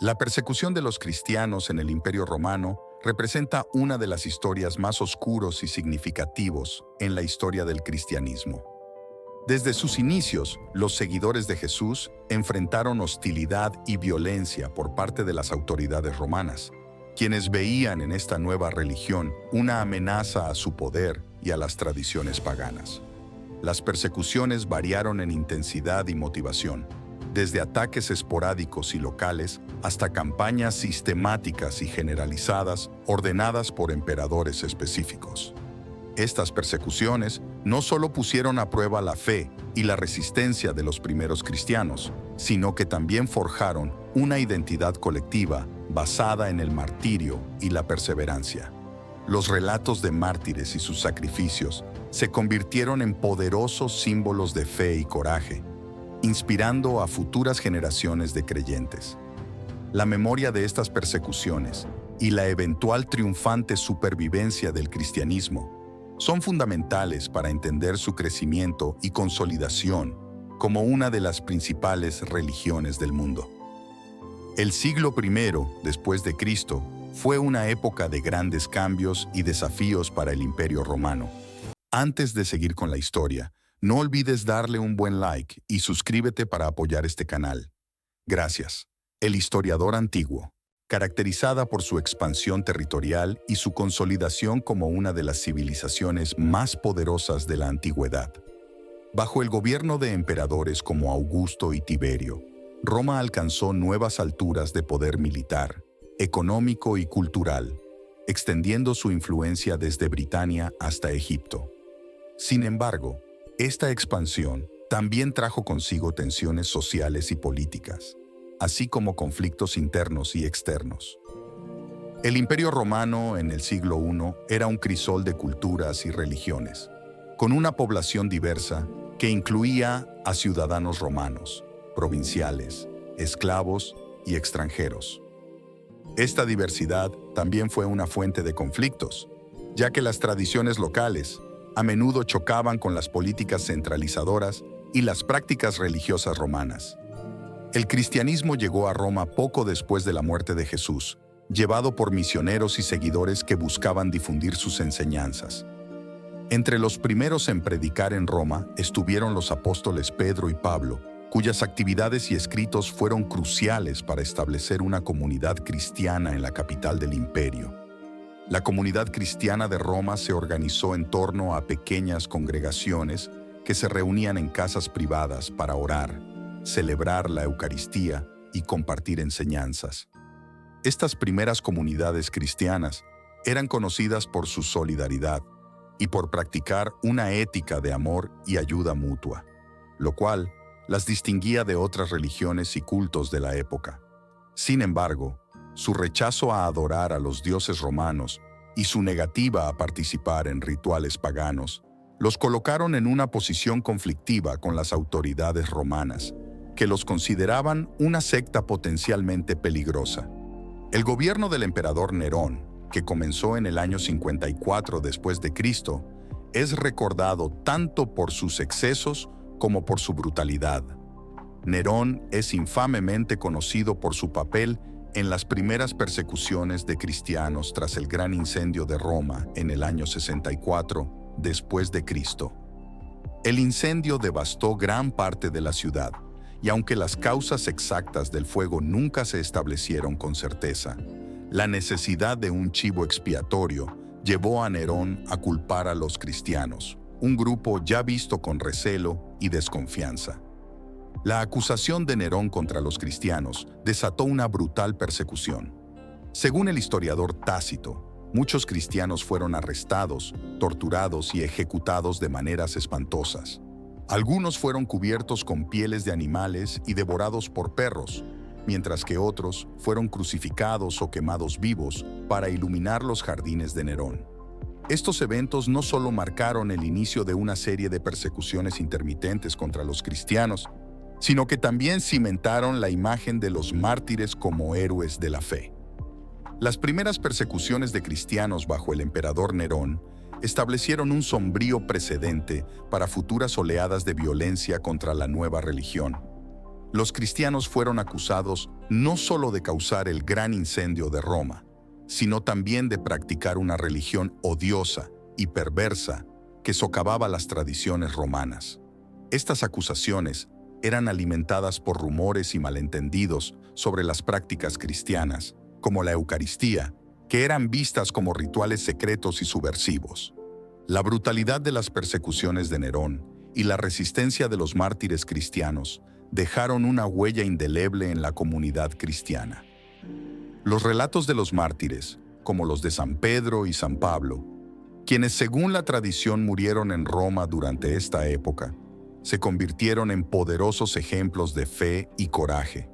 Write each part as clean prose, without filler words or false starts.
La persecución de los cristianos en el Imperio Romano representa una de las historias más oscuros y significativos en la historia del cristianismo. Desde sus inicios, los seguidores de Jesús enfrentaron hostilidad y violencia por parte de las autoridades romanas, quienes veían en esta nueva religión una amenaza a su poder y a las tradiciones paganas. Las persecuciones variaron en intensidad y motivación, desde ataques esporádicos y locales hasta campañas sistemáticas y generalizadas ordenadas por emperadores específicos. Estas persecuciones no solo pusieron a prueba la fe y la resistencia de los primeros cristianos, sino que también forjaron una identidad colectiva basada en el martirio y la perseverancia. Los relatos de mártires y sus sacrificios se convirtieron en poderosos símbolos de fe y coraje, inspirando a futuras generaciones de creyentes. La memoria de estas persecuciones y la eventual triunfante supervivencia del cristianismo son fundamentales para entender su crecimiento y consolidación como una de las principales religiones del mundo. El siglo I después de Cristo fue una época de grandes cambios y desafíos para el Imperio Romano. Antes de seguir con la historia, no olvides darle un buen like y suscríbete para apoyar este canal. Gracias. El historiador antiguo, caracterizada por su expansión territorial y su consolidación como una de las civilizaciones más poderosas de la antigüedad. Bajo el gobierno de emperadores como Augusto y Tiberio, Roma alcanzó nuevas alturas de poder militar, económico y cultural, extendiendo su influencia desde Britania hasta Egipto. Sin embargo, esta expansión también trajo consigo tensiones sociales y políticas, así como conflictos internos y externos. El Imperio Romano en el siglo I era un crisol de culturas y religiones, con una población diversa que incluía a ciudadanos romanos, provinciales, esclavos y extranjeros. Esta diversidad también fue una fuente de conflictos, ya que las tradiciones locales a menudo chocaban con las políticas centralizadoras y las prácticas religiosas romanas. El cristianismo llegó a Roma poco después de la muerte de Jesús, llevado por misioneros y seguidores que buscaban difundir sus enseñanzas. Entre los primeros en predicar en Roma estuvieron los apóstoles Pedro y Pablo, cuyas actividades y escritos fueron cruciales para establecer una comunidad cristiana en la capital del imperio. La comunidad cristiana de Roma se organizó en torno a pequeñas congregaciones que se reunían en casas privadas para orar, celebrar la Eucaristía y compartir enseñanzas. Estas primeras comunidades cristianas eran conocidas por su solidaridad y por practicar una ética de amor y ayuda mutua, lo cual las distinguía de otras religiones y cultos de la época. Sin embargo, su rechazo a adorar a los dioses romanos y su negativa a participar en rituales paganos los colocaron en una posición conflictiva con las autoridades romanas, que los consideraban una secta potencialmente peligrosa. El gobierno del emperador Nerón, que comenzó en el año 54 después de Cristo, es recordado tanto por sus excesos como por su brutalidad. Nerón es infamemente conocido por su papel en las primeras persecuciones de cristianos tras el gran incendio de Roma en el año 64 después de Cristo. El incendio devastó gran parte de la ciudad, y aunque las causas exactas del fuego nunca se establecieron con certeza, la necesidad de un chivo expiatorio llevó a Nerón a culpar a los cristianos, un grupo ya visto con recelo y desconfianza. La acusación de Nerón contra los cristianos desató una brutal persecución. Según el historiador Tácito, muchos cristianos fueron arrestados, torturados y ejecutados de maneras espantosas. Algunos fueron cubiertos con pieles de animales y devorados por perros, mientras que otros fueron crucificados o quemados vivos para iluminar los jardines de Nerón. Estos eventos no solo marcaron el inicio de una serie de persecuciones intermitentes contra los cristianos, sino que también cimentaron la imagen de los mártires como héroes de la fe. Las primeras persecuciones de cristianos bajo el emperador Nerón establecieron un sombrío precedente para futuras oleadas de violencia contra la nueva religión. Los cristianos fueron acusados no solo de causar el gran incendio de Roma, sino también de practicar una religión odiosa y perversa que socavaba las tradiciones romanas. Estas acusaciones eran alimentadas por rumores y malentendidos sobre las prácticas cristianas, como la Eucaristía, que eran vistas como rituales secretos y subversivos. La brutalidad de las persecuciones de Nerón y la resistencia de los mártires cristianos dejaron una huella indeleble en la comunidad cristiana. Los relatos de los mártires, como los de San Pedro y San Pablo, quienes según la tradición murieron en Roma durante esta época, se convirtieron en poderosos ejemplos de fe y coraje.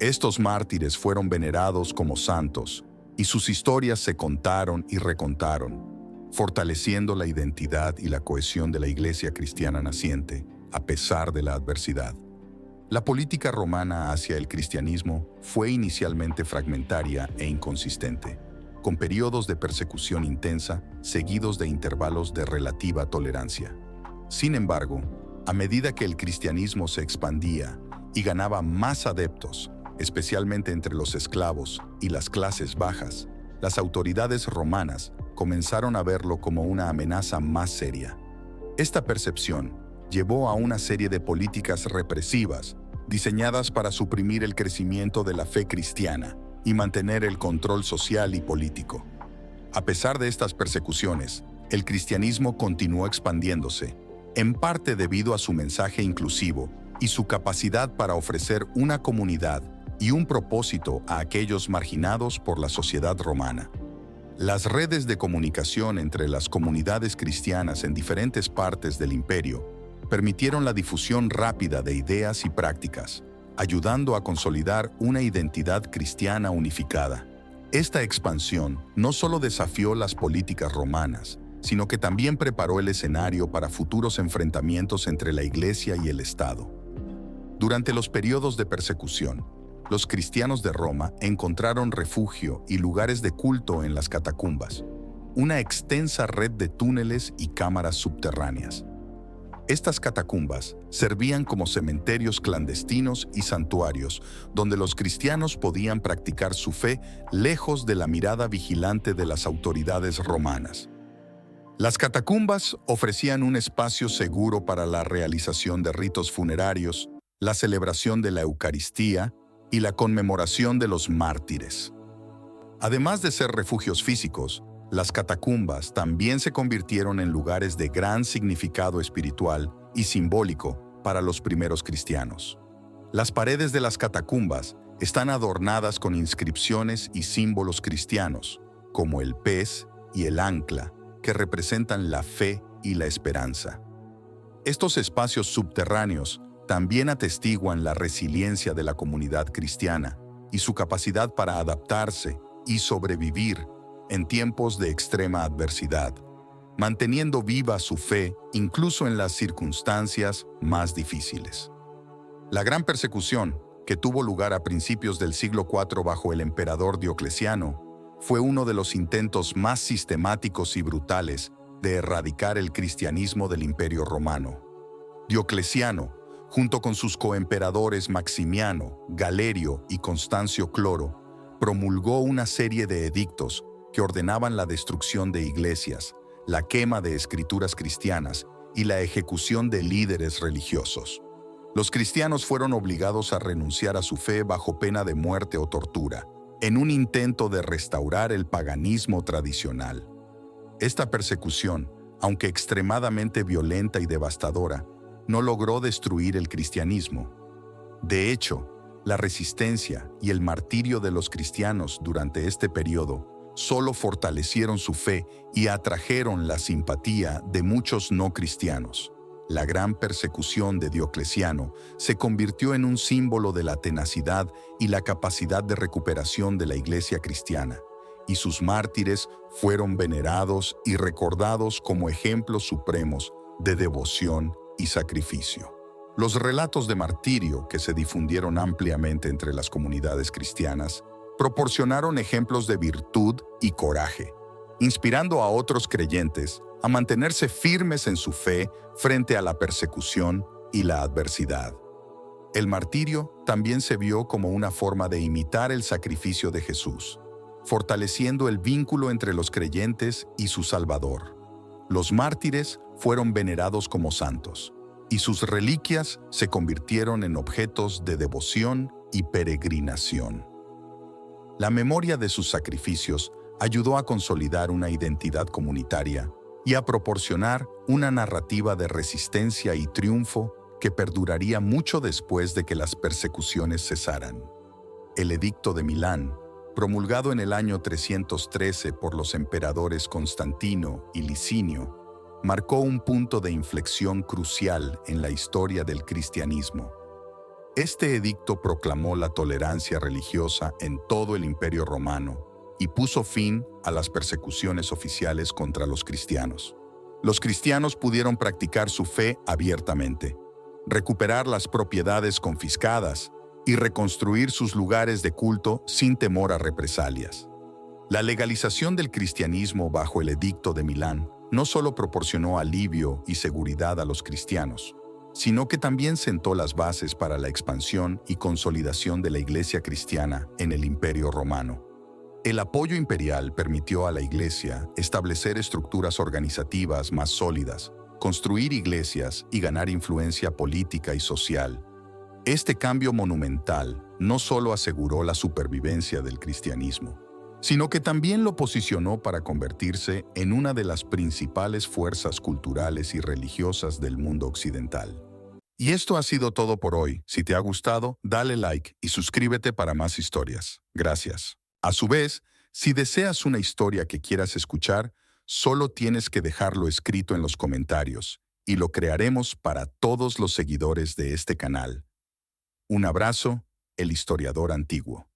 Estos mártires fueron venerados como santos y sus historias se contaron y recontaron, fortaleciendo la identidad y la cohesión de la Iglesia cristiana naciente, a pesar de la adversidad. La política romana hacia el cristianismo fue inicialmente fragmentaria e inconsistente, con periodos de persecución intensa seguidos de intervalos de relativa tolerancia. Sin embargo, a medida que el cristianismo se expandía y ganaba más adeptos, especialmente entre los esclavos y las clases bajas, las autoridades romanas comenzaron a verlo como una amenaza más seria. Esta percepción llevó a una serie de políticas represivas diseñadas para suprimir el crecimiento de la fe cristiana y mantener el control social y político. A pesar de estas persecuciones, el cristianismo continuó expandiéndose, en parte debido a su mensaje inclusivo y su capacidad para ofrecer una comunidad y un propósito a aquellos marginados por la sociedad romana. Las redes de comunicación entre las comunidades cristianas en diferentes partes del imperio permitieron la difusión rápida de ideas y prácticas, ayudando a consolidar una identidad cristiana unificada. Esta expansión no solo desafió las políticas romanas, sino que también preparó el escenario para futuros enfrentamientos entre la Iglesia y el Estado. Durante los periodos de persecución, los cristianos de Roma encontraron refugio y lugares de culto en las catacumbas, una extensa red de túneles y cámaras subterráneas. Estas catacumbas servían como cementerios clandestinos y santuarios donde los cristianos podían practicar su fe lejos de la mirada vigilante de las autoridades romanas. Las catacumbas ofrecían un espacio seguro para la realización de ritos funerarios, la celebración de la Eucaristía y la conmemoración de los mártires. Además de ser refugios físicos, las catacumbas también se convirtieron en lugares de gran significado espiritual y simbólico para los primeros cristianos. Las paredes de las catacumbas están adornadas con inscripciones y símbolos cristianos, como el pez y el ancla, que representan la fe y la esperanza. Estos espacios subterráneos también atestiguan la resiliencia de la comunidad cristiana y su capacidad para adaptarse y sobrevivir en tiempos de extrema adversidad, manteniendo viva su fe incluso en las circunstancias más difíciles. La gran persecución, que tuvo lugar a principios del siglo IV bajo el emperador Diocleciano, fue uno de los intentos más sistemáticos y brutales de erradicar el cristianismo del Imperio Romano. Diocleciano, junto con sus coemperadores Maximiano, Galerio y Constancio Cloro, promulgó una serie de edictos que ordenaban la destrucción de iglesias, la quema de escrituras cristianas y la ejecución de líderes religiosos. Los cristianos fueron obligados a renunciar a su fe bajo pena de muerte o tortura, en un intento de restaurar el paganismo tradicional. Esta persecución, aunque extremadamente violenta y devastadora, no logró destruir el cristianismo. De hecho, la resistencia y el martirio de los cristianos durante este periodo solo fortalecieron su fe y atrajeron la simpatía de muchos no cristianos. La gran persecución de Diocleciano se convirtió en un símbolo de la tenacidad y la capacidad de recuperación de la Iglesia cristiana, y sus mártires fueron venerados y recordados como ejemplos supremos de devoción y sacrificio. Los relatos de martirio que se difundieron ampliamente entre las comunidades cristianas proporcionaron ejemplos de virtud y coraje, inspirando a otros creyentes a mantenerse firmes en su fe frente a la persecución y la adversidad. El martirio también se vio como una forma de imitar el sacrificio de Jesús, fortaleciendo el vínculo entre los creyentes y su Salvador. Los mártires fueron venerados como santos, y sus reliquias se convirtieron en objetos de devoción y peregrinación. La memoria de sus sacrificios ayudó a consolidar una identidad comunitaria y a proporcionar una narrativa de resistencia y triunfo que perduraría mucho después de que las persecuciones cesaran. El Edicto de Milán, promulgado en el año 313 por los emperadores Constantino y Licinio, marcó un punto de inflexión crucial en la historia del cristianismo. Este edicto proclamó la tolerancia religiosa en todo el Imperio Romano y puso fin a las persecuciones oficiales contra los cristianos. Los cristianos pudieron practicar su fe abiertamente, recuperar las propiedades confiscadas y reconstruir sus lugares de culto sin temor a represalias. La legalización del cristianismo bajo el Edicto de Milán no solo proporcionó alivio y seguridad a los cristianos, sino que también sentó las bases para la expansión y consolidación de la Iglesia cristiana en el Imperio Romano. El apoyo imperial permitió a la Iglesia establecer estructuras organizativas más sólidas, construir iglesias y ganar influencia política y social. Este cambio monumental no solo aseguró la supervivencia del cristianismo, sino que también lo posicionó para convertirse en una de las principales fuerzas culturales y religiosas del mundo occidental. Y esto ha sido todo por hoy. Si te ha gustado, dale like y suscríbete para más historias. Gracias. A su vez, si deseas una historia que quieras escuchar, solo tienes que dejarlo escrito en los comentarios y lo crearemos para todos los seguidores de este canal. Un abrazo, el historiador antiguo.